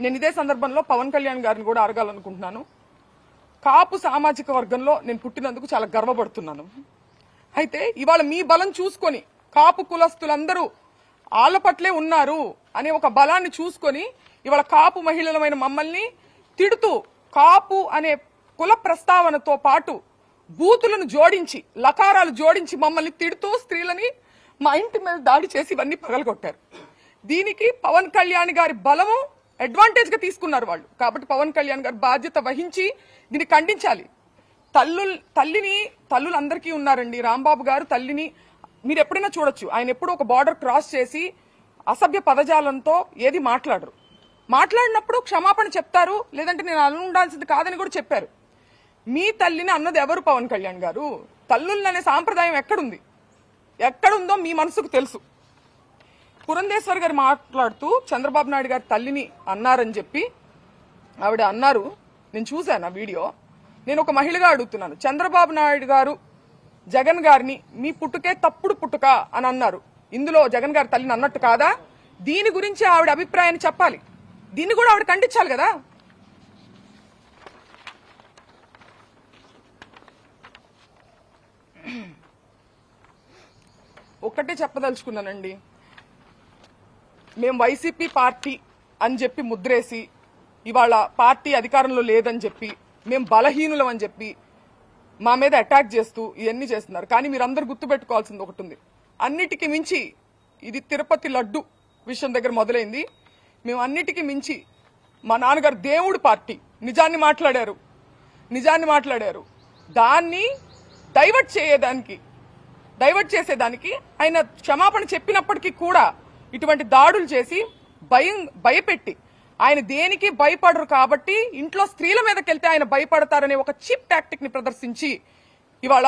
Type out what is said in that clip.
నేను ఇదే సందర్భంలో పవన్ కళ్యాణ్ గారిని కూడా అడగాలనుకుంటున్నాను. కాపు సామాజిక వర్గంలో నేను పుట్టినందుకు చాలా గర్వపడుతున్నాను. అయితే ఇవాళ మీ బలం చూసుకొని కాపు కులస్తులందరూ ఆళ్ల పట్లే ఉన్నారు అనే ఒక బలాన్ని చూసుకొని ఇవాళ కాపు మహిళలమైన మమ్మల్ని తిడుతూ కాపు అనే కుల ప్రస్తావనతో పాటు బూతులను జోడించి లకారాలు జోడించి మమ్మల్ని తిడుతూ స్త్రీలని మా ఇంటి మీద దాడి చేసి ఇవన్నీ పగలగొట్టారు. దీనికి పవన్ కళ్యాణ్ గారి బలము అడ్వాంటేజ్ గా తీసుకున్నారు వాళ్ళు. కాబట్టి పవన్ కళ్యాణ్ గారు బాధ్యత వహించి దీన్ని ఖండించాలి. తల్లులందరికీ ఉన్నారండి. రాంబాబు గారు తల్లిని మీరు ఎప్పుడైనా చూడొచ్చు. ఆయన ఎప్పుడు ఒక బార్డర్ క్రాస్ చేసి అసభ్య పదజాలంతో ఏది మాట్లాడరు. మాట్లాడినప్పుడు క్షమాపణ చెప్తారు, లేదంటే నేను అలా ఉండాల్సింది కాదని కూడా చెప్పారు. మీ తల్లిని అన్నది ఎవరు? పవన్ కళ్యాణ్ గారు. తల్లులనే సాంప్రదాయం ఎక్కడుంది? ఎక్కడుందో మీ మనసుకు తెలుసు. పురంధేశ్వర్ గారు మాట్లాడుతూ చంద్రబాబు నాయుడు గారి తల్లిని అన్నారని చెప్పి ఆవిడ అన్నారు. నేను చూశాను ఆ వీడియో. నేను ఒక మహిళగా అడుగుతున్నాను, చంద్రబాబు నాయుడు గారు జగన్ గారిని మీ పుట్టుకే తప్పుడు పుట్టుక అని అన్నారు. ఇందులో జగన్ గారి తల్లిని అన్నట్టు కాదా? దీని గురించి ఆవిడ అభిప్రాయాన్ని చెప్పాలి. దీన్ని కూడా ఆవిడ ఖండించాలి కదా. ఒక్కటే చెప్పదలుచుకున్నానండి, మేము వైసీపీ పార్టీ అని చెప్పి ముద్రేసి ఇవాళ పార్టీ అధికారంలో లేదని చెప్పి మేము బలహీనులం అని చెప్పి మా మీద అటాక్ చేస్తూ ఇవన్నీ చేస్తున్నారు. కానీ మీరందరూ గుర్తుపెట్టుకోవాల్సింది ఒకటి ఉంది. అన్నిటికీ మించి ఇది తిరుపతి లడ్డు విషయం దగ్గర మొదలైంది. మేము అన్నిటికీ మించి మా నాన్నగారు దేవుడు పార్టీ నిజాన్ని మాట్లాడారు. దాన్ని డైవర్ట్ చేసేదానికి ఆయన క్షమాపణ చెప్పినప్పటికీ కూడా ఇటువంటి దాడులు చేసి భయపెట్టి ఆయన దేనికి భయపడరు కాబట్టి ఇంట్లో స్త్రీల మీదకెళ్తే ఆయన భయపడతారనే ఒక చీప్ టాక్టిక్ ని ప్రదర్శించి ఇవాళ